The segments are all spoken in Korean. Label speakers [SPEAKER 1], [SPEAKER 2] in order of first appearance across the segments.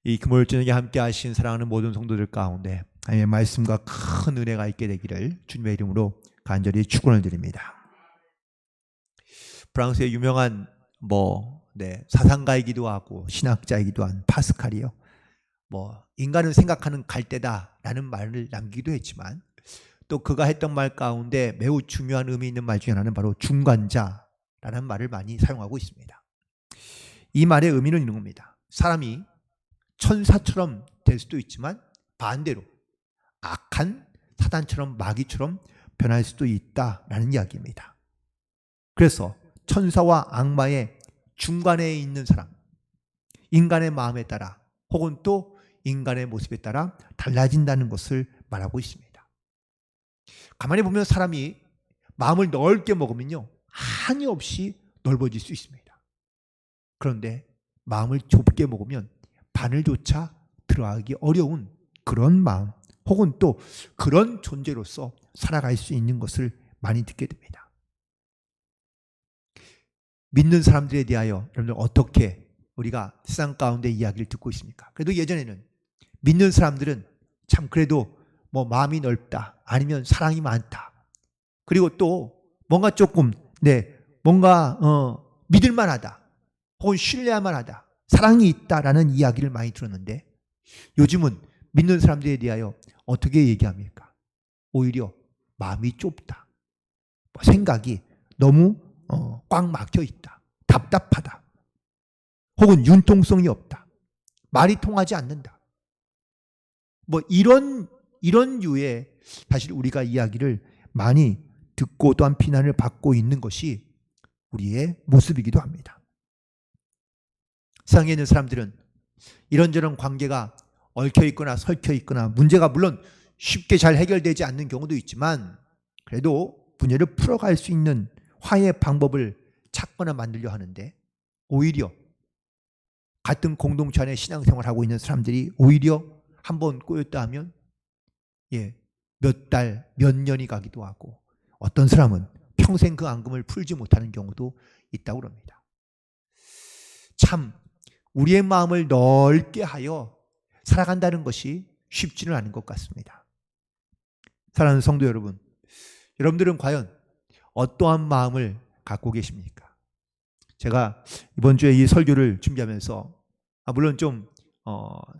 [SPEAKER 1] 이 금요일 저녁에 함께 하신 사랑하는 모든 성도들 가운데 하나님의 말씀과 큰 은혜가 있게 되기를 주님의 이름으로 간절히 축원을 드립니다. 프랑스의 유명한 사상가이기도 하고 신학자이기도 한 파스칼이요. 인간은 생각하는 갈대다라는 말을 남기기도 했지만 또 그가 했던 말 가운데 매우 중요한 의미 있는 말 중에 하나는 바로 중간자라는 말을 많이 사용하고 있습니다. 이 말의 의미는 이런 겁니다. 사람이 천사처럼 될 수도 있지만 반대로 악한 사단처럼 마귀처럼 변할 수도 있다라는 이야기입니다. 그래서 천사와 악마의 중간에 있는 사람, 인간의 마음에 따라 혹은 또 인간의 모습에 따라 달라진다는 것을 말하고 있습니다. 가만히 보면 사람이 마음을 넓게 먹으면요, 한이 없이 넓어질 수 있습니다. 그런데 마음을 좁게 먹으면 바늘조차 들어가기 어려운 그런 마음 혹은 또 그런 존재로서 살아갈 수 있는 것을 많이 듣게 됩니다. 믿는 사람들에 대하여 여러분들 어떻게 우리가 세상 가운데 이야기를 듣고 있습니까? 그래도 예전에는 믿는 사람들은 참 그래도 마음이 넓다, 아니면 사랑이 많다, 그리고 또 뭔가 조금 믿을만하다 혹은 신뢰할만하다, 사랑이 있다라는 이야기를 많이 들었는데 요즘은 믿는 사람들에 대하여 어떻게 얘기합니까? 오히려 마음이 좁다, 생각이 너무 꽉 막혀 있다, 답답하다, 혹은 융통성이 없다, 말이 통하지 않는다, 이런 유의 사실 우리가 이야기를 많이 듣고 또한 비난을 받고 있는 것이 우리의 모습이기도 합니다. 세상에 있는 사람들은 이런저런 관계가 얽혀 있거나 설켜 있거나 문제가 물론 쉽게 잘 해결되지 않는 경우도 있지만 그래도 문제를 풀어갈 수 있는 화해의 방법을 찾거나 만들려 하는데 오히려 같은 공동체 안에 신앙생활을 하고 있는 사람들이 오히려 한번 꼬였다 하면 몇 달, 몇 년이 가기도 하고 어떤 사람은 평생 그 앙금을 풀지 못하는 경우도 있다고 합니다. 참 우리의 마음을 넓게 하여 살아간다는 것이 쉽지는 않은 것 같습니다. 사랑하는 성도 여러분, 여러분들은 과연 어떠한 마음을 갖고 계십니까? 제가 이번 주에 이 설교를 준비하면서 물론 좀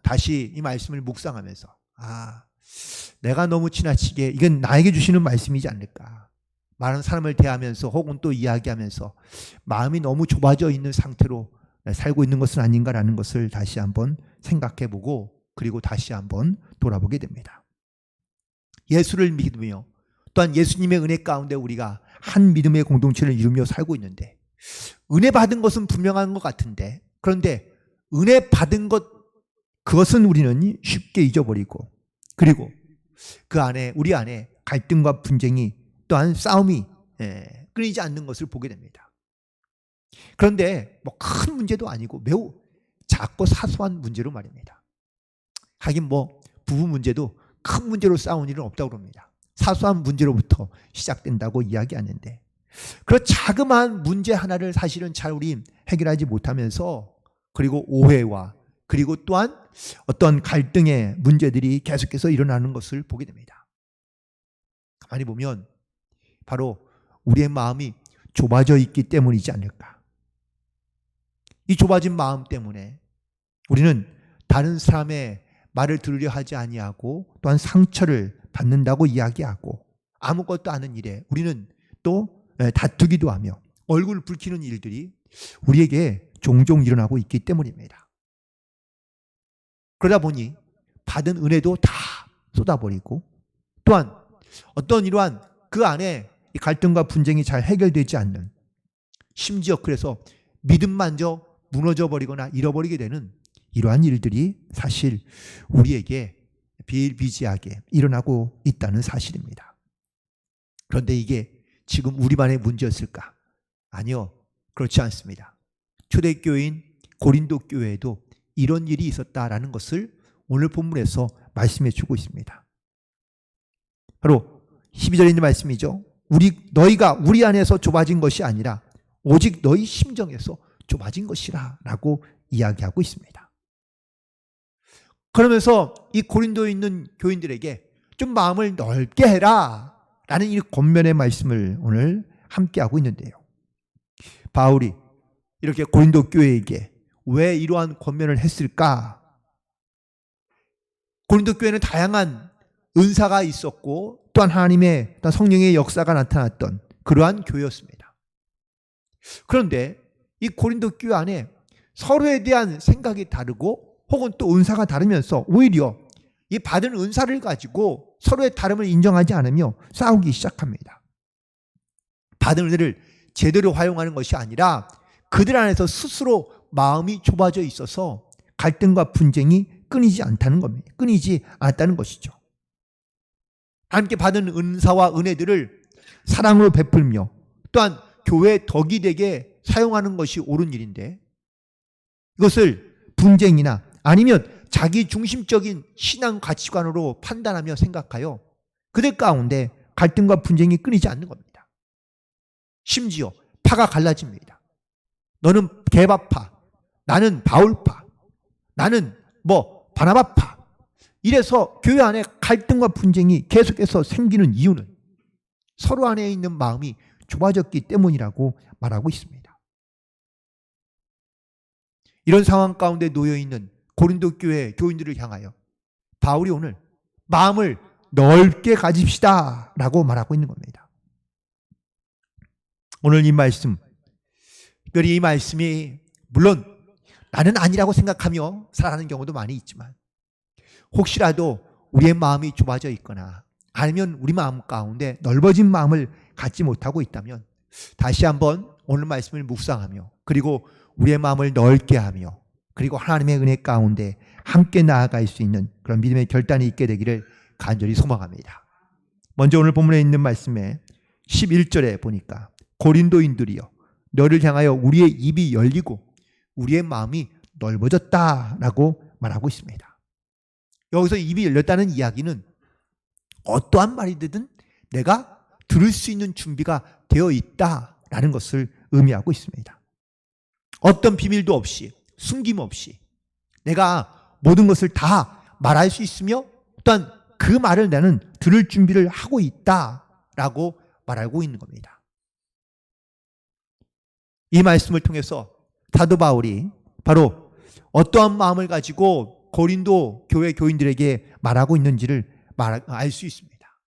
[SPEAKER 1] 다시 이 말씀을 묵상하면서 내가 너무 지나치게 이건 나에게 주시는 말씀이지 않을까, 많은 사람을 대하면서 혹은 또 이야기하면서 마음이 너무 좁아져 있는 상태로 살고 있는 것은 아닌가라는 것을 다시 한번 생각해보고 그리고 다시 한번 돌아보게 됩니다. 예수를 믿으며 또한 예수님의 은혜 가운데 우리가 한 믿음의 공동체를 이루며 살고 있는데 은혜 받은 것은 분명한 것 같은데 그런데 은혜 받은 그것은 우리는 쉽게 잊어버리고 그리고 그 안에 우리 안에 갈등과 분쟁이 또한 싸움이 끊이지 않는 것을 보게 됩니다. 그런데 큰 문제도 아니고 매우 작고 사소한 문제로 말입니다. 하긴 부부 문제도 큰 문제로 싸운 일은 없다고 합니다. 사소한 문제로부터 시작된다고 이야기하는데 그런 자그마한 문제 하나를 사실은 잘 우리 해결하지 못하면서 그리고 오해와 그리고 또한 어떤 갈등의 문제들이 계속해서 일어나는 것을 보게 됩니다. 가만히 보면 바로 우리의 마음이 좁아져 있기 때문이지 않을까. 이 좁아진 마음 때문에 우리는 다른 사람의 말을 들으려 하지 아니하고 또한 상처를 받는다고 이야기하고 아무것도 아닌 일에 우리는 또 다투기도 하며 얼굴 붉히는 일들이 우리에게 종종 일어나고 있기 때문입니다. 그러다 보니 받은 은혜도 다 쏟아버리고 또한 어떤 이러한 그 안에 갈등과 분쟁이 잘 해결되지 않는, 심지어 그래서 믿음마저 무너져 버리거나 잃어버리게 되는 이러한 일들이 사실 우리에게 비일비재하게 일어나고 있다는 사실입니다. 그런데 이게 지금 우리만의 문제였을까? 아니요, 그렇지 않습니다. 초대교회인 고린도 교회에도 이런 일이 있었다라는 것을 오늘 본문에서 말씀해 주고 있습니다. 바로 12절에 있는 말씀이죠. 너희가 우리 안에서 좁아진 것이 아니라 오직 너희 심정에서 좁아진 것이라 라고 이야기하고 있습니다. 그러면서 이 고린도에 있는 교인들에게 좀 마음을 넓게 해라 라는 이 권면의 말씀을 오늘 함께하고 있는데요. 바울이 이렇게 고린도 교회에게 왜 이러한 권면을 했을까? 고린도 교회는 다양한 은사가 있었고 또한 하나님의 성령의 역사가 나타났던 그러한 교회였습니다. 그런데 이 고린도 교회 안에 서로에 대한 생각이 다르고 혹은 또 은사가 다르면서 오히려 이 받은 은사를 가지고 서로의 다름을 인정하지 않으며 싸우기 시작합니다. 받은 은혜를 제대로 활용하는 것이 아니라 그들 안에서 스스로 마음이 좁아져 있어서 갈등과 분쟁이 끊이지 않았다는 것이죠. 함께 받은 은사와 은혜들을 사랑으로 베풀며 또한 교회의 덕이 되게 사용하는 것이 옳은 일인데 이것을 분쟁이나 아니면 자기 중심적인 신앙 가치관으로 판단하며 생각하여 그들 가운데 갈등과 분쟁이 끊이지 않는 겁니다. 심지어 파가 갈라집니다. 너는 게바파, 나는 바울파, 나는 바나바파. 이래서 교회 안에 갈등과 분쟁이 계속해서 생기는 이유는 서로 안에 있는 마음이 좁아졌기 때문이라고 말하고 있습니다. 이런 상황 가운데 놓여 있는 고린도 교회 교인들을 향하여 바울이 오늘 마음을 넓게 가집시다 라고 말하고 있는 겁니다. 오늘 이 말씀, 특별히 이 말씀이 물론 나는 아니라고 생각하며 살아가는 경우도 많이 있지만 혹시라도 우리의 마음이 좁아져 있거나 아니면 우리 마음 가운데 넓어진 마음을 갖지 못하고 있다면 다시 한번 오늘 말씀을 묵상하며 그리고 우리의 마음을 넓게 하며 그리고 하나님의 은혜 가운데 함께 나아갈 수 있는 그런 믿음의 결단이 있게 되기를 간절히 소망합니다. 먼저 오늘 본문에 있는 말씀에 11절에 보니까 고린도인들이여 너를 향하여 우리의 입이 열리고 우리의 마음이 넓어졌다라고 말하고 있습니다. 여기서 입이 열렸다는 이야기는 어떠한 말이든 내가 들을 수 있는 준비가 되어 있다라는 것을 의미하고 있습니다. 어떤 비밀도 없이 숨김없이 내가 모든 것을 다 말할 수 있으며 또한 그 말을 나는 들을 준비를 하고 있다라고 말하고 있는 겁니다. 이 말씀을 통해서 사도 바울이 바로 어떠한 마음을 가지고 고린도 교회 교인들에게 말하고 있는지를 알 수 있습니다.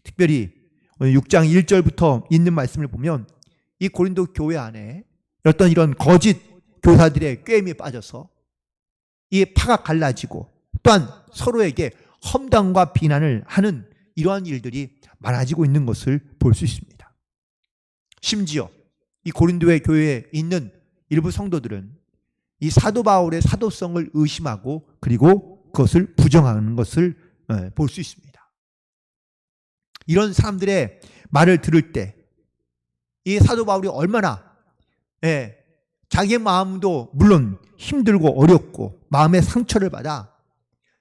[SPEAKER 1] 특별히 6장 1절부터 있는 말씀을 보면 이 고린도 교회 안에 어떤 이런 거짓 교사들의 꾀임에 빠져서 이 파가 갈라지고 또한 서로에게 험담과 비난을 하는 이러한 일들이 많아지고 있는 것을 볼 수 있습니다. 심지어 이 고린도의 교회에 있는 일부 성도들은 이 사도 바울의 사도성을 의심하고 그리고 그것을 부정하는 것을 볼 수 있습니다. 이런 사람들의 말을 들을 때 이 사도 바울이 얼마나 자기의 마음도 물론 힘들고 어렵고 마음의 상처를 받아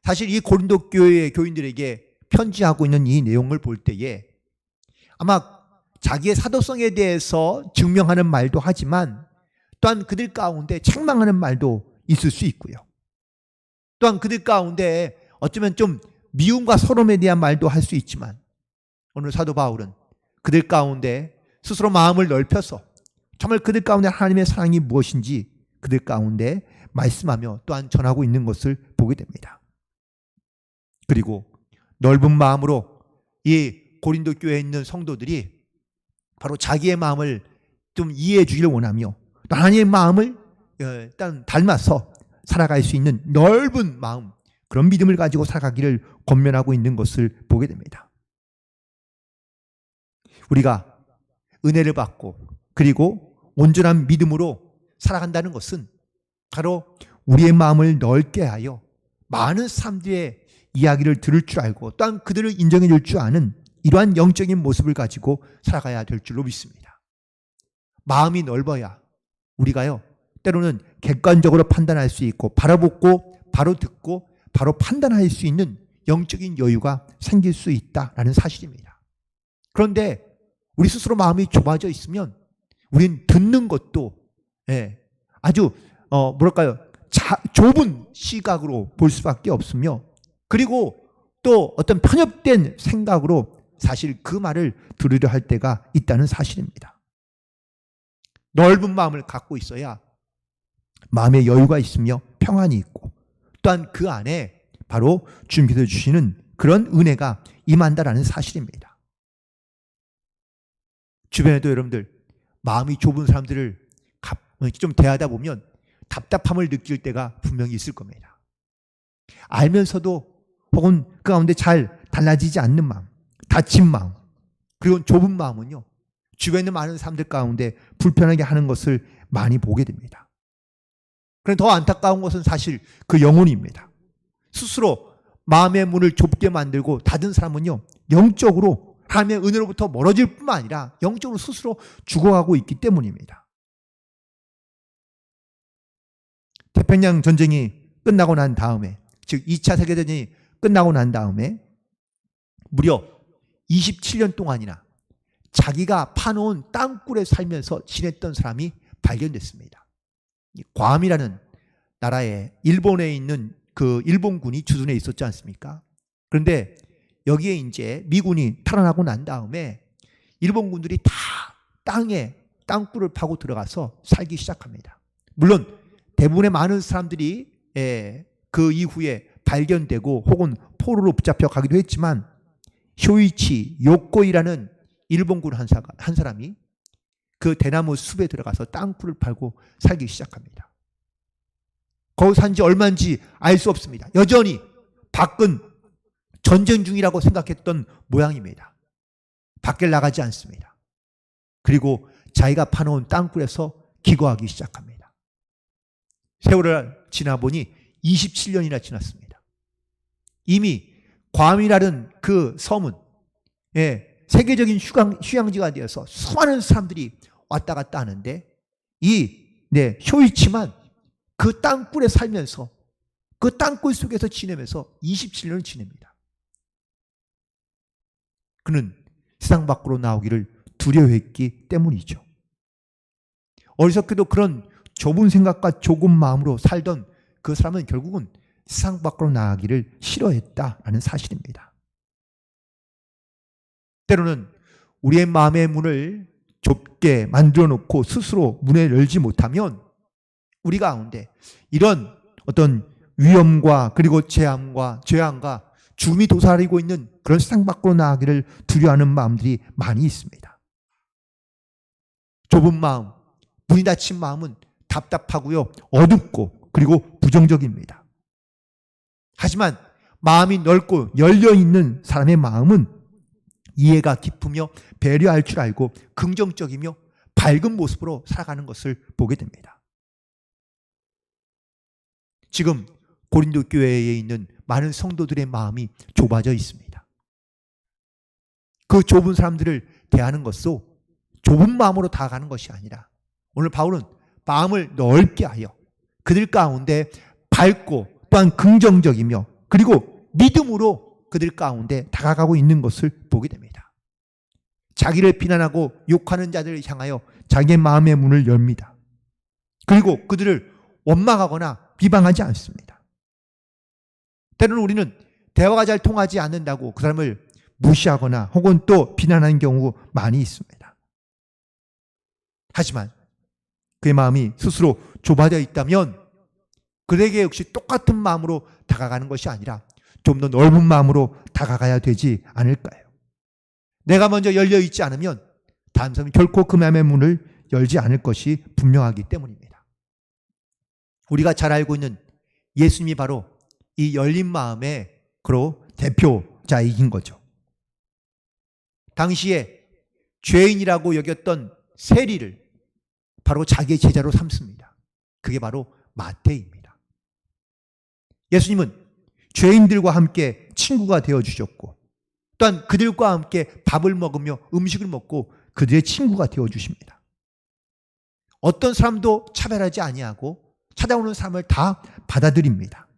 [SPEAKER 1] 사실 이 고린도 교회의 교인들에게 편지하고 있는 이 내용을 볼 때에 아마 자기의 사도성에 대해서 증명하는 말도 하지만 또한 그들 가운데 책망하는 말도 있을 수 있고요. 또한 그들 가운데 어쩌면 좀 미움과 서름에 대한 말도 할 수 있지만 오늘 사도 바울은 그들 가운데 스스로 마음을 넓혀서 정말 그들 가운데 하나님의 사랑이 무엇인지 그들 가운데 말씀하며 또한 전하고 있는 것을 보게 됩니다. 그리고 넓은 마음으로 이 고린도 교회에 있는 성도들이 바로 자기의 마음을 좀 이해해 주기를 원하며 또 하나님의 마음을 일단 닮아서 살아갈 수 있는 넓은 마음, 그런 믿음을 가지고 살아가기를 권면하고 있는 것을 보게 됩니다. 우리가 은혜를 받고 그리고 온전한 믿음으로 살아간다는 것은 바로 우리의 마음을 넓게 하여 많은 사람들의 이야기를 들을 줄 알고 또한 그들을 인정해 줄 줄 아는 이러한 영적인 모습을 가지고 살아가야 될 줄로 믿습니다. 마음이 넓어야 우리가요 때로는 객관적으로 판단할 수 있고 바라보고 바로 듣고 바로 판단할 수 있는 영적인 여유가 생길 수 있다라는 사실입니다. 그런데 우리 스스로 마음이 좁아져 있으면 우리는 듣는 것도 아주 좁은 시각으로 볼 수밖에 없으며, 그리고 또 어떤 편협된 생각으로 사실 그 말을 들으려 할 때가 있다는 사실입니다. 넓은 마음을 갖고 있어야 마음의 여유가 있으며 평안이 있고, 또한 그 안에 바로 주님께서 주시는 그런 은혜가 임한다라는 사실입니다. 주변에도 여러분들 마음이 좁은 사람들을 좀 대하다 보면 답답함을 느낄 때가 분명히 있을 겁니다. 알면서도 혹은 그 가운데 잘 달라지지 않는 마음, 닫힌 마음, 그리고 좁은 마음은요, 주변에 많은 사람들 가운데 불편하게 하는 것을 많이 보게 됩니다. 그런데 더 안타까운 것은 사실 그 영혼입니다. 스스로 마음의 문을 좁게 만들고 닫은 사람은요, 영적으로 하나님의 은혜로부터 멀어질 뿐만 아니라 영적으로 스스로 죽어가고 있기 때문입니다. 태평양 전쟁이 끝나고 난 다음에, 즉 2차 세계대전이 끝나고 난 다음에 무려 27년 동안이나 자기가 파놓은 땅굴에 살면서 지냈던 사람이 발견됐습니다. 괌이라는 나라에 일본에 있는 그 일본군이 주둔해 있었지 않습니까? 그런데 여기에 이제 미군이 탈환하고 난 다음에 일본군들이 다 땅굴을 파고 들어가서 살기 시작합니다. 물론 대부분의 많은 사람들이 그 이후에 발견되고 혹은 포로로 붙잡혀 가기도 했지만, 쇼이치 요코이라는 일본군 한 사람이 그 대나무 숲에 들어가서 땅굴을 팔고 살기 시작합니다. 거기 산 지 얼마인지 알 수 없습니다. 여전히 밖은 전쟁 중이라고 생각했던 모양입니다. 밖에 나가지 않습니다. 그리고 자기가 파놓은 땅굴에서 기거하기 시작합니다. 세월을 지나보니 27년이나 지났습니다. 이미 괌이라는 그 섬은 세계적인 휴양지가 되어서 수많은 사람들이 왔다 갔다 하는데, 쇼이치만 그 땅굴에 살면서 그 땅굴 속에서 지내면서 27년을 지냅니다. 그는 세상 밖으로 나오기를 두려워했기 때문이죠. 어리석게도 그런 좁은 생각과 좁은 마음으로 살던 그 사람은 결국은 세상 밖으로 나가기를 싫어했다라는 사실입니다. 때로는 우리의 마음의 문을 좁게 만들어 놓고 스스로 문을 열지 못하면 우리 가운데 이런 어떤 위험과 그리고 재앙과 죽음이 도사리고 있는 그런 세상 밖으로 나가기를 두려워하는 마음들이 많이 있습니다. 좁은 마음, 문이 닫힌 마음은 답답하고요, 어둡고 그리고 부정적입니다. 하지만 마음이 넓고 열려있는 사람의 마음은 이해가 깊으며 배려할 줄 알고 긍정적이며 밝은 모습으로 살아가는 것을 보게 됩니다. 지금 고린도 교회에 있는 많은 성도들의 마음이 좁아져 있습니다. 그 좁은 사람들을 대하는 것도 좁은 마음으로 다가가는 것이 아니라, 오늘 바울은 마음을 넓게 하여 그들 가운데 밝고 또한 긍정적이며 그리고 믿음으로 그들 가운데 다가가고 있는 것을 보게 됩니다. 자기를 비난하고 욕하는 자들을 향하여 자기의 마음의 문을 엽니다. 그리고 그들을 원망하거나 비방하지 않습니다. 때로는 우리는 대화가 잘 통하지 않는다고 그 사람을 무시하거나 혹은 또 비난하는 경우가 많이 있습니다. 하지만 그의 마음이 스스로 좁아져 있다면 그에게 역시 똑같은 마음으로 다가가는 것이 아니라 좀 더 넓은 마음으로 다가가야 되지 않을까요? 내가 먼저 열려 있지 않으면 다음 사람이 결코 그 마음의 문을 열지 않을 것이 분명하기 때문입니다. 우리가 잘 알고 있는 예수님이 바로 이 열린 마음의 그로 대표자이긴 거죠. 당시에 죄인이라고 여겼던 세리를 바로 자기의 제자로 삼습니다. 그게 바로 마태입니다. 예수님은 죄인들과 함께 친구가 되어주셨고 또한 그들과 함께 밥을 먹으며 음식을 먹고 그들의 친구가 되어주십니다. 어떤 사람도 차별하지 아니하고 찾아오는 사람을 다 받아들입니다.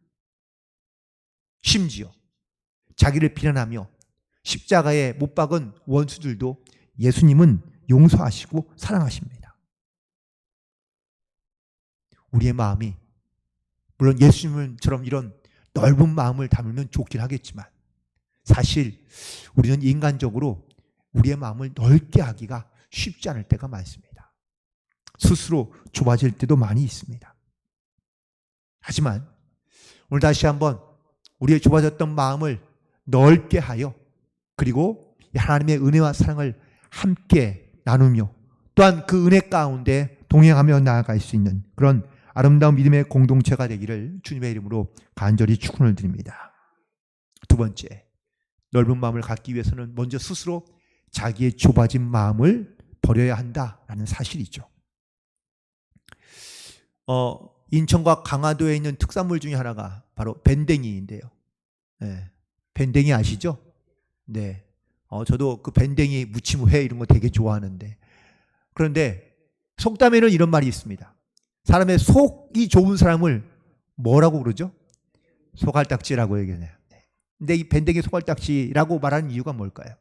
[SPEAKER 1] 심지어 자기를 비난하며 십자가에 못 박은 원수들도 예수님은 용서하시고 사랑하십니다. 우리의 마음이 물론 예수님처럼 이런 넓은 마음을 담으면 좋긴 하겠지만 사실 우리는 인간적으로 우리의 마음을 넓게 하기가 쉽지 않을 때가 많습니다. 스스로 좁아질 때도 많이 있습니다. 하지만 오늘 다시 한번 우리의 좁아졌던 마음을 넓게 하여 그리고 하나님의 은혜와 사랑을 함께 나누며 또한 그 은혜 가운데 동행하며 나아갈 수 있는 그런 아름다운 믿음의 공동체가 되기를 주님의 이름으로 간절히 축원을 드립니다. 두 번째, 넓은 마음을 갖기 위해서는 먼저 스스로 자기의 좁아진 마음을 버려야 한다라는 사실이죠. 인천과 강화도에 있는 특산물 중에 하나가 바로 밴댕이인데요. 네, 밴댕이 아시죠? 네. 저도 그 밴댕이 무침회 이런 거 되게 좋아하는데 그런데 속담에는 이런 말이 있습니다. 사람의 속이 좁은 사람을 뭐라고 그러죠? 소갈딱지라고 얘기해요. 근데 이 밴댕이 소갈딱지라고 말하는 이유가 뭘까요?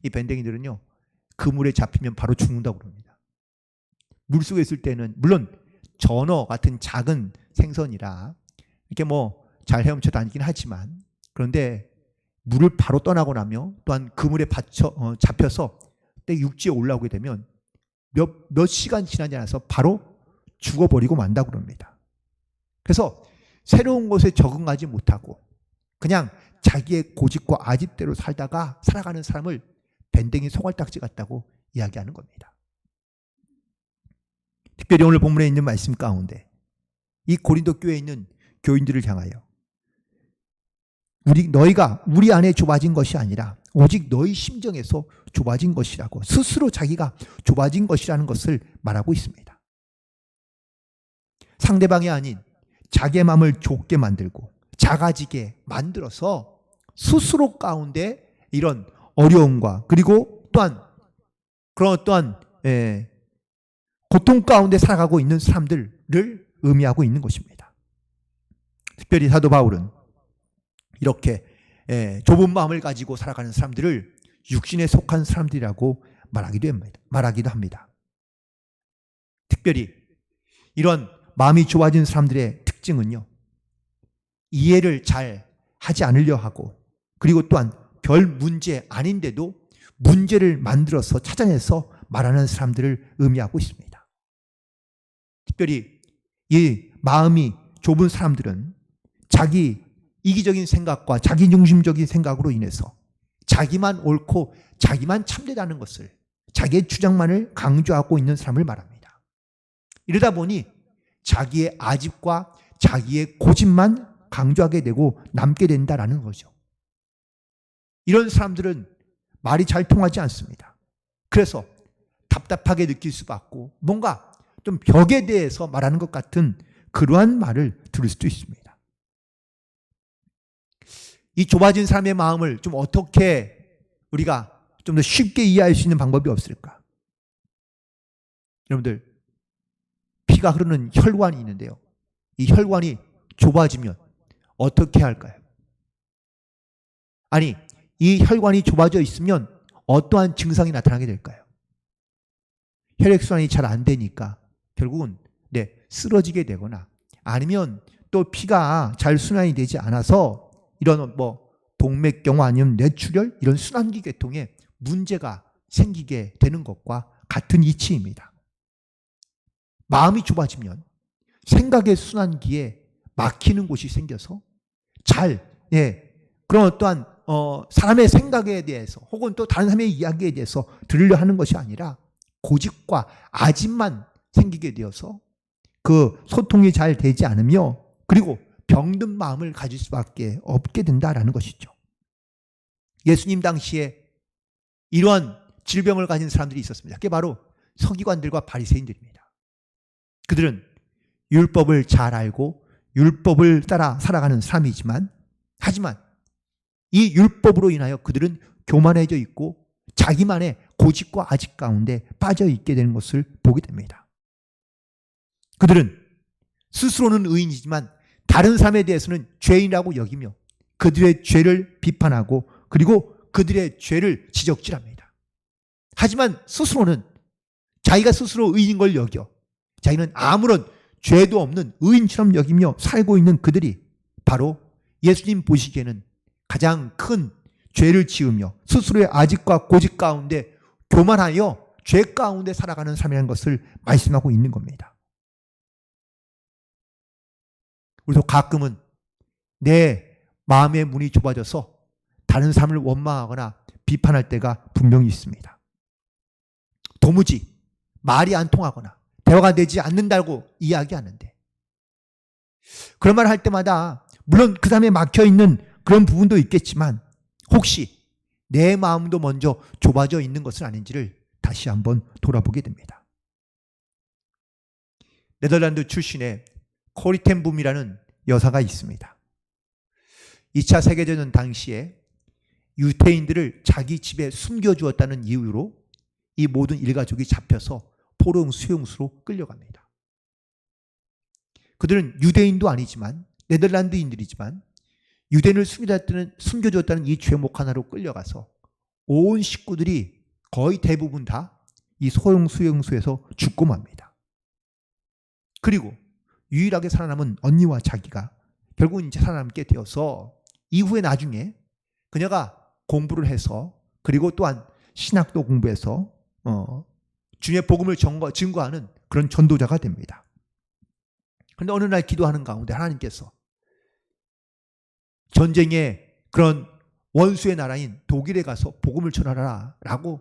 [SPEAKER 1] 이 밴댕이들은요, 그물에 잡히면 바로 죽는다고 그럽니다. 물속에 있을 때는 물론 전어 같은 작은 생선이라 이렇게 뭐 잘 헤엄쳐 다니긴 하지만 그런데 물을 바로 떠나고 나면 또한 그물에 잡혀서 그때 육지에 올라오게 되면 몇 시간 지나지 않아서 바로 죽어버리고 만다고 그럽니다. 그래서 새로운 곳에 적응하지 못하고 그냥 자기의 고집과 아집대로 살아가는 사람을 밴댕이 소갈딱지 같다고 이야기하는 겁니다. 특별히 오늘 본문에 있는 말씀 가운데 이 고린도 교회에 있는 교인들을 향하여 너희가 우리 안에 좁아진 것이 아니라 오직 너희 심정에서 좁아진 것이라고 스스로 자기가 좁아진 것이라는 것을 말하고 있습니다. 상대방이 아닌 자기의 마음을 좁게 만들고 작아지게 만들어서 스스로 가운데 이런 어려움과 그리고 또한 그런 어떠한 고통 가운데 살아가고 있는 사람들을 의미하고 있는 것입니다. 특별히 사도 바울은 이렇게 좁은 마음을 가지고 살아가는 사람들을 육신에 속한 사람들이라고 말하기도 합니다. 특별히 이런 마음이 좁아진 사람들의 특징은요, 이해를 잘 하지 않으려 하고 그리고 또한 별 문제 아닌데도 문제를 만들어서 찾아내서 말하는 사람들을 의미하고 있습니다. 특별히 이 마음이 좁은 사람들은 자기 이기적인 생각과 자기 중심적인 생각으로 인해서 자기만 옳고 자기만 참되다는 것을 자기의 주장만을 강조하고 있는 사람을 말합니다. 이러다 보니 자기의 아집과 자기의 고집만 강조하게 되고 남게 된다라는 거죠. 이런 사람들은 말이 잘 통하지 않습니다. 그래서 답답하게 느낄 수밖에 뭔가 좀 벽에 대해서 말하는 것 같은 그러한 말을 들을 수도 있습니다. 이 좁아진 사람의 마음을 좀 어떻게 우리가 좀 더 쉽게 이해할 수 있는 방법이 없을까? 여러분들, 피가 흐르는 혈관이 있는데요. 이 혈관이 좁아지면 어떻게 할까요? 아니, 이 혈관이 좁아져 있으면 어떠한 증상이 나타나게 될까요? 혈액순환이 잘 안 되니까 결국은 쓰러지게 되거나 아니면 또 피가 잘 순환이 되지 않아서 이런 동맥경화 아니면 뇌출혈 이런 순환기 계통에 문제가 생기게 되는 것과 같은 이치입니다. 마음이 좁아지면 생각의 순환기에 막히는 곳이 생겨서 그런 어떠한 사람의 생각에 대해서 혹은 또 다른 사람의 이야기에 대해서 들으려 하는 것이 아니라 고집과 아집만 생기게 되어서 그 소통이 잘 되지 않으며 그리고 병든 마음을 가질 수밖에 없게 된다라는 것이죠. 예수님 당시에 이러한 질병을 가진 사람들이 있었습니다. 그게 바로 서기관들과 바리새인들입니다. 그들은 율법을 잘 알고 율법을 따라 살아가는 사람이지만 하지만 이 율법으로 인하여 그들은 교만해져 있고 자기만의 고집과 아집 가운데 빠져 있게 되는 것을 보게 됩니다. 그들은 스스로는 의인이지만 다른 사람에 대해서는 죄인이라고 여기며 그들의 죄를 비판하고 그리고 그들의 죄를 지적질합니다. 하지만 스스로는 자기가 스스로 의인인 걸 여겨 자기는 아무런 죄도 없는 의인처럼 여기며 살고 있는 그들이 바로 예수님 보시기에는 가장 큰 죄를 지으며 스스로의 아집과 고집 가운데 교만하여 죄 가운데 살아가는 삶이라는 것을 말씀하고 있는 겁니다. 우리도 가끔은 내 마음의 문이 좁아져서 다른 사람을 원망하거나 비판할 때가 분명히 있습니다. 도무지 말이 안 통하거나 대화가 되지 않는다고 이야기하는데, 그런 말 할 때마다 물론 그 사람에 막혀있는 그런 부분도 있겠지만 혹시 내 마음도 먼저 좁아져 있는 것은 아닌지를 다시 한번 돌아보게 됩니다. 네덜란드 출신의 코리 텐 붐이라는 여사가 있습니다. 2차 세계대전 당시에 유태인들을 자기 집에 숨겨주었다는 이유로 이 모든 일가족이 잡혀서 포로 수용소로 끌려갑니다. 그들은 유대인도 아니지만 네덜란드인들이지만 유대인을 숨겨주었다는 이 죄목 하나로 끌려가서 온 식구들이 거의 대부분 다 이 소형 수용소에서 죽고 맙니다. 그리고 유일하게 살아남은 언니와 자기가 결국 이제 살아남게 되어서 이후에 나중에 그녀가 공부를 해서 그리고 또한 신학도 공부해서 주님의 복음을 증거하는 그런 전도자가 됩니다. 그런데 어느 날 기도하는 가운데 하나님께서 전쟁의 그런 원수의 나라인 독일에 가서 복음을 전하라 라고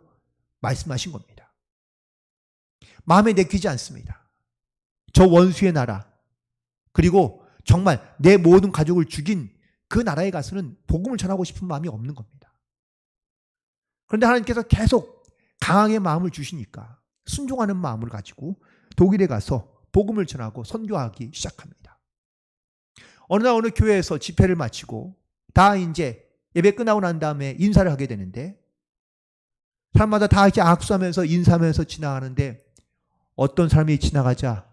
[SPEAKER 1] 말씀하신 겁니다. 마음에 내키지 않습니다. 저 원수의 나라, 그리고 정말 내 모든 가족을 죽인 그 나라에 가서는 복음을 전하고 싶은 마음이 없는 겁니다. 그런데 하나님께서 계속 강하게 마음을 주시니까 순종하는 마음을 가지고 독일에 가서 복음을 전하고 선교하기 시작합니다. 어느 날 어느 교회에서 집회를 마치고 다 이제 예배 끝나고 난 다음에 인사를 하게 되는데, 사람마다 다 이렇게 악수하면서 인사하면서 지나가는데 어떤 사람이 지나가자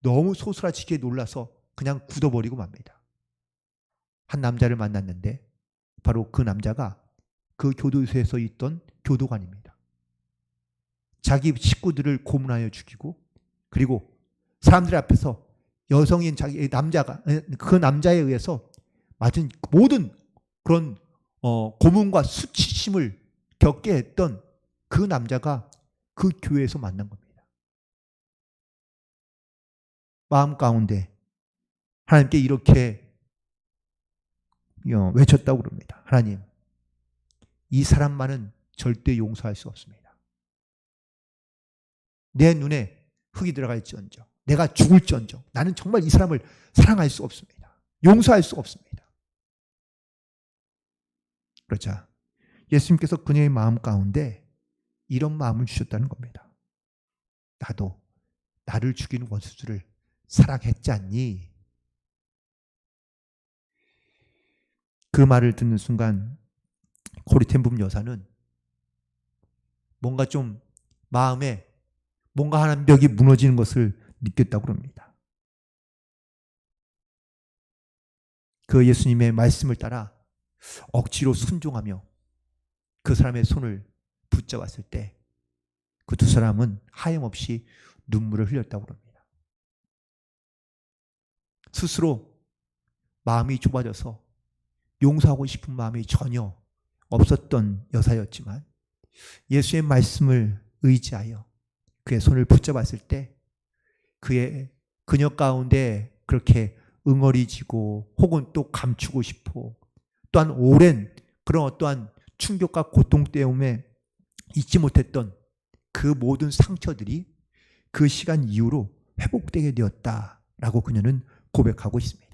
[SPEAKER 1] 너무 소스라치게 놀라서 그냥 굳어버리고 맙니다. 한 남자를 만났는데 바로 그 남자가 그 교도소에서 있던 교도관입니다. 자기 식구들을 고문하여 죽이고, 그리고 사람들 앞에서 여성인 그 남자에 의해서 맞은 모든 그런 고문과 수치심을 겪게 했던 그 남자가 그 교회에서 만난 겁니다. 마음 가운데 하나님께 이렇게 외쳤다고 그럽니다. 하나님, 이 사람만은 절대 용서할 수 없습니다. 내 눈에 흙이 들어갈지언정, 내가 죽을지언정 나는 정말 이 사람을 사랑할 수 없습니다. 용서할 수 없습니다. 그러자 예수님께서 그녀의 마음 가운데 이런 마음을 주셨다는 겁니다. 나도 나를 죽이는 원수들을 사랑했지 않니? 그 말을 듣는 순간 코리 텐 붐 여사는 뭔가 좀 마음에 뭔가 하나의 벽이 무너지는 것을 느꼈다고 합니다. 그 예수님의 말씀을 따라 억지로 순종하며 그 사람의 손을 붙잡았을 때 그 두 사람은 하염없이 눈물을 흘렸다고 합니다. 스스로 마음이 좁아져서 용서하고 싶은 마음이 전혀 없었던 여사였지만 예수의 말씀을 의지하여 그의 손을 붙잡았을 때 그녀 가운데 그렇게 응어리지고 혹은 또 감추고 싶어 또한 오랜 그런 어떠한 충격과 고통 때문에 잊지 못했던 그 모든 상처들이 그 시간 이후로 회복되게 되었다라고 그녀는 고백하고 있습니다.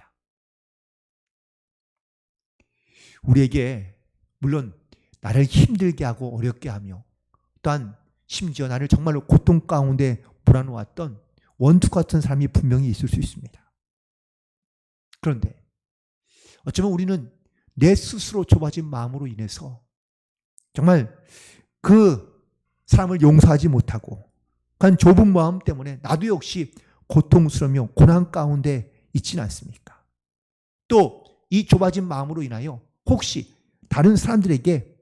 [SPEAKER 1] 우리에게 물론 나를 힘들게 하고 어렵게 하며 또한 심지어 나를 정말로 고통 가운데 몰아놓았던 원수 같은 사람이 분명히 있을 수 있습니다. 그런데 어쩌면 우리는 내 스스로 좁아진 마음으로 인해서 정말 그 사람을 용서하지 못하고 그 좁은 마음 때문에 나도 역시 고통스러우며 고난 가운데 있지는 않습니까? 또 이 좁아진 마음으로 인하여 혹시 다른 사람들에게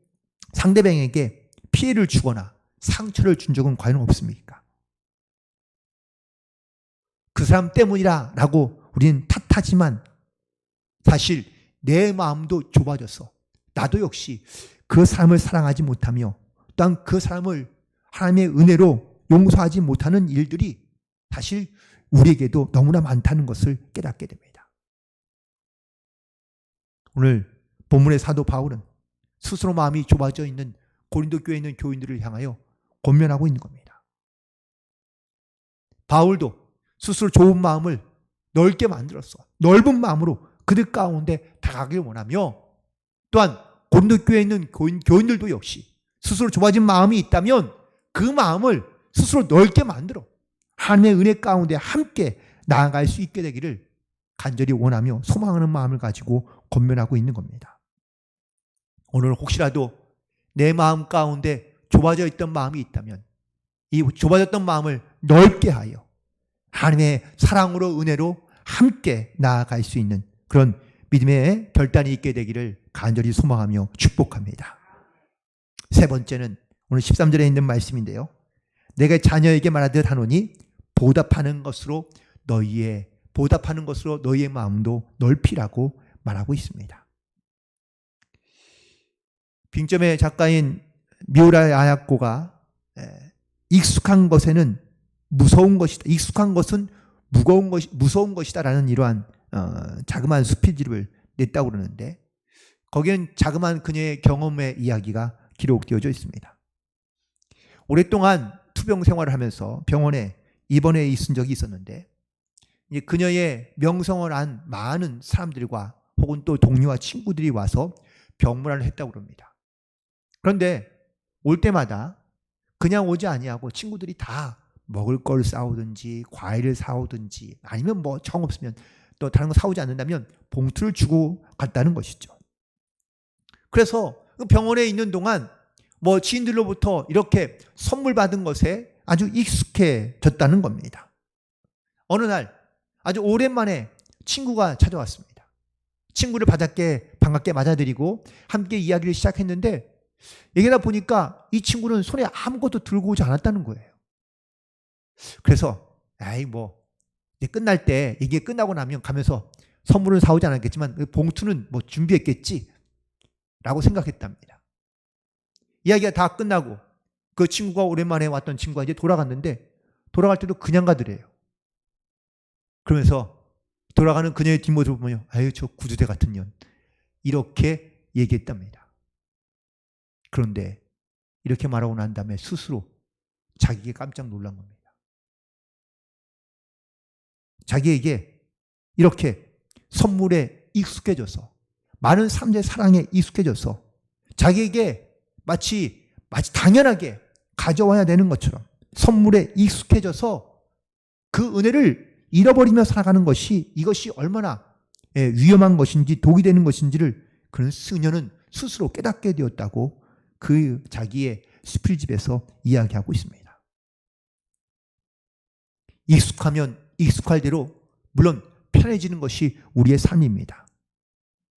[SPEAKER 1] 상대방에게 피해를 주거나 상처를 준 적은 과연 없습니까? 그 사람 때문이라 라고 우리는 탓하지만 사실 내 마음도 좁아져서 나도 역시 그 사람을 사랑하지 못하며 또한 그 사람을 하나님의 은혜로 용서하지 못하는 일들이 사실 우리에게도 너무나 많다는 것을 깨닫게 됩니다. 오늘 본문의 사도 바울은 스스로 마음이 좁아져 있는 고린도 교회에 있는 교인들을 향하여 권면하고 있는 겁니다. 바울도 스스로 좁은 마음을 넓게 만들었어. 넓은 마음으로 그들 가운데 다가가길 원하며 또한 고린도 교회에 있는 교인들도 역시 스스로 좁아진 마음이 있다면 그 마음을 스스로 넓게 만들어 하나님의 은혜 가운데 함께 나아갈 수 있게 되기를 간절히 원하며 소망하는 마음을 가지고 권면하고 있는 겁니다. 오늘 혹시라도 내 마음 가운데 좁아져 있던 마음이 있다면 이 좁아졌던 마음을 넓게 하여 하나님의 사랑으로 은혜로 함께 나아갈 수 있는 그런 믿음의 결단이 있게 되기를 간절히 소망하며 축복합니다. 세 번째는 오늘 13절에 있는 말씀인데요. 내가 자녀에게 말하듯 하노니 보답하는 것으로 너희의 마음도 넓히라고 말하고 있습니다. 빙점의 작가인 미우라 야야코가 익숙한 것에는 무서운 것이다. 익숙한 것은 무서운 것이다라는 이러한 자그마한 수필집을 냈다고 그러는데 거기는 자그마한 그녀의 경험의 이야기가 기록되어져 있습니다. 오랫동안 투병 생활을 하면서 병원에 입원해 있은 적이 있었는데 그녀의 명성을 안 많은 사람들과 혹은 또 동료와 친구들이 와서 병문안을 했다고 그럽니다. 그런데 올 때마다 그냥 오지 아니하고 친구들이 다 먹을 걸 싸오든지 과일을 사오든지 아니면 뭐 정 없으면 또 다른 거 사오지 않는다면 봉투를 주고 갔다는 것이죠. 그래서 병원에 있는 동안 뭐 지인들로부터 이렇게 선물 받은 것에 아주 익숙해졌다는 겁니다. 어느 날 아주 오랜만에 친구가 찾아왔습니다. 친구를 반갑게 맞아들이고 함께 이야기를 시작했는데 얘기하다 보니까 이 친구는 손에 아무것도 들고 오지 않았다는 거예요. 그래서 이제 끝날 때 이게 끝나고 나면 가면서 선물은 사오지 않았겠지만 봉투는 뭐 준비했겠지 라고 생각했답니다. 이야기가 다 끝나고 그 친구가 오랜만에 왔던 친구가 이제 돌아갔는데 돌아갈 때도 그냥 가더래요. 그러면서 돌아가는 그녀의 뒷모습을 보며 아유 저 구두대 같은 년 이렇게 얘기했답니다. 그런데 이렇게 말하고 난 다음에 스스로 자기에게 깜짝 놀란 겁니다. 자기에게 이렇게 선물에 익숙해져서 많은 사람들의 사랑에 익숙해져서 자기에게 마치 당연하게 가져와야 되는 것처럼 선물에 익숙해져서 그 은혜를 잃어버리며 살아가는 이것이 얼마나 위험한 것인지 독이 되는 것인지를 그런 그녀는 스스로 깨닫게 되었다고 그 자기의 스필집에서 이야기하고 있습니다. 익숙하면 익숙할 대로 물론 편해지는 것이 우리의 삶입니다.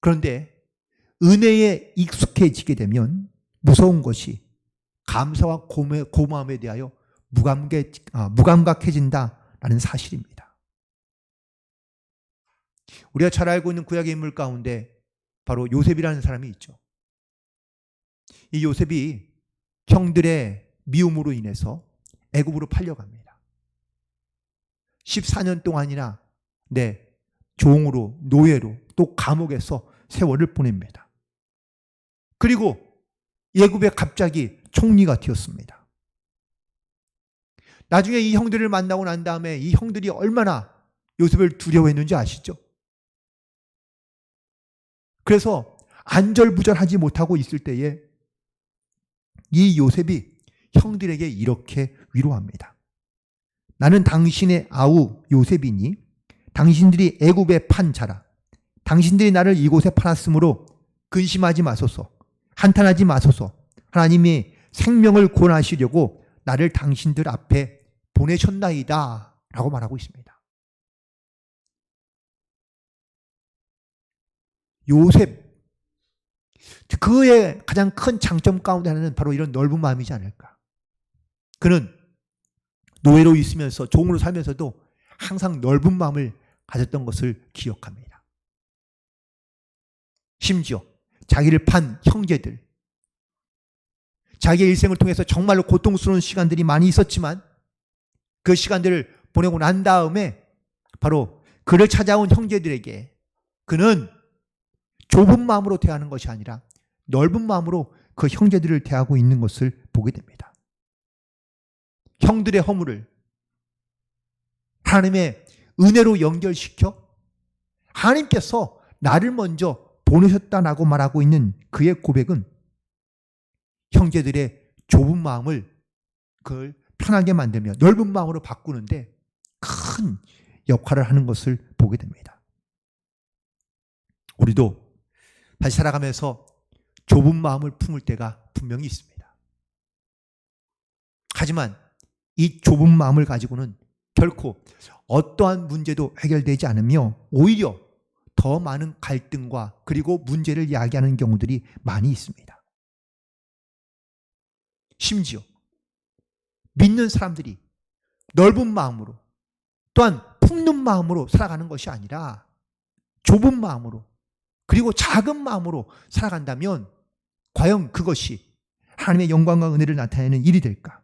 [SPEAKER 1] 그런데 은혜에 익숙해지게 되면 무서운 것이 감사와 고마움에 대하여 무감각해진다라는 사실입니다. 우리가 잘 알고 있는 구약의 인물 가운데 바로 요셉이라는 사람이 있죠. 이 요셉이 형들의 미움으로 인해서 애굽으로 팔려갑니다. 14년 동안이나 종으로 노예로 또 감옥에서 세월을 보냅니다. 그리고 애굽에 갑자기 총리가 되었습니다. 나중에 이 형들을 만나고 난 다음에 이 형들이 얼마나 요셉을 두려워했는지 아시죠? 그래서 안절부절하지 못하고 있을 때에 이 요셉이 형들에게 이렇게 위로합니다. 나는 당신의 아우 요셉이니 당신들이 애굽에 판 자라. 당신들이 나를 이곳에 팔았으므로 근심하지 마소서. 한탄하지 마소서. 하나님이 생명을 구원하시려고 나를 당신들 앞에 보내셨나이다 라고 말하고 있습니다. 요셉, 그의 가장 큰 장점 가운데 하나는 바로 이런 넓은 마음이지 않을까. 그는 노예로 있으면서 종으로 살면서도 항상 넓은 마음을 가졌던 것을 기억합니다. 심지어 자기를 판 형제들, 자기의 일생을 통해서 정말로 고통스러운 시간들이 많이 있었지만 그 시간들을 보내고 난 다음에 바로 그를 찾아온 형제들에게 그는 좁은 마음으로 대하는 것이 아니라 넓은 마음으로 그 형제들을 대하고 있는 것을 보게 됩니다. 형들의 허물을 하나님의 은혜로 연결시켜 하나님께서 나를 먼저 보내셨다라고 말하고 있는 그의 고백은 형제들의 좁은 마음을 그걸 편하게 만들며 넓은 마음으로 바꾸는데 큰 역할을 하는 것을 보게 됩니다. 우리도 다시 살아가면서 좁은 마음을 품을 때가 분명히 있습니다. 하지만 이 좁은 마음을 가지고는 결코 어떠한 문제도 해결되지 않으며 오히려 더 많은 갈등과 그리고 문제를 야기하는 경우들이 많이 있습니다. 심지어 믿는 사람들이 넓은 마음으로 또한 품는 마음으로 살아가는 것이 아니라 좁은 마음으로 그리고 작은 마음으로 살아간다면 과연 그것이 하나님의 영광과 은혜를 나타내는 일이 될까?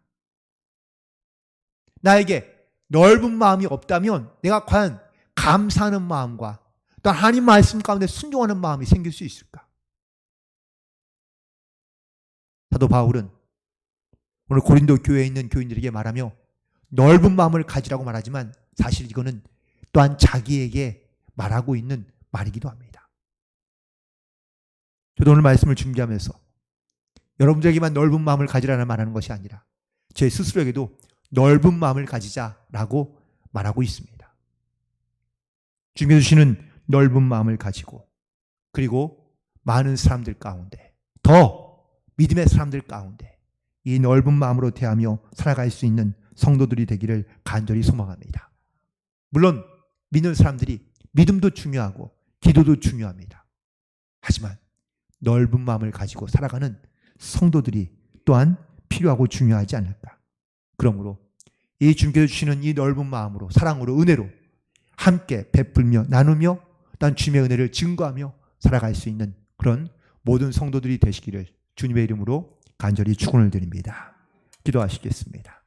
[SPEAKER 1] 나에게 넓은 마음이 없다면 내가 과연 감사하는 마음과 또 하나님 말씀 가운데 순종하는 마음이 생길 수 있을까? 사도 바울은 오늘 고린도 교회에 있는 교인들에게 말하며 넓은 마음을 가지라고 말하지만 사실 이거는 또한 자기에게 말하고 있는 말이기도 합니다. 저도 오늘 말씀을 준비하면서 여러분들에게만 넓은 마음을 가지라는 말하는 것이 아니라 제 스스로에게도 넓은 마음을 가지자라고 말하고 있습니다. 주님께서 주시는 넓은 마음을 가지고 그리고 많은 사람들 가운데 더 믿음의 사람들 가운데 이 넓은 마음으로 대하며 살아갈 수 있는 성도들이 되기를 간절히 소망합니다. 물론 믿는 사람들이 믿음도 중요하고 기도도 중요합니다. 하지만 넓은 마음을 가지고 살아가는 성도들이 또한 필요하고 중요하지 않을까. 그러므로 이 주님께서 주시는 이 넓은 마음으로 사랑으로 은혜로 함께 베풀며 나누며 또한 주님의 은혜를 증거하며 살아갈 수 있는 그런 모든 성도들이 되시기를 주님의 이름으로 간절히 축원을 드립니다. 기도하시겠습니다.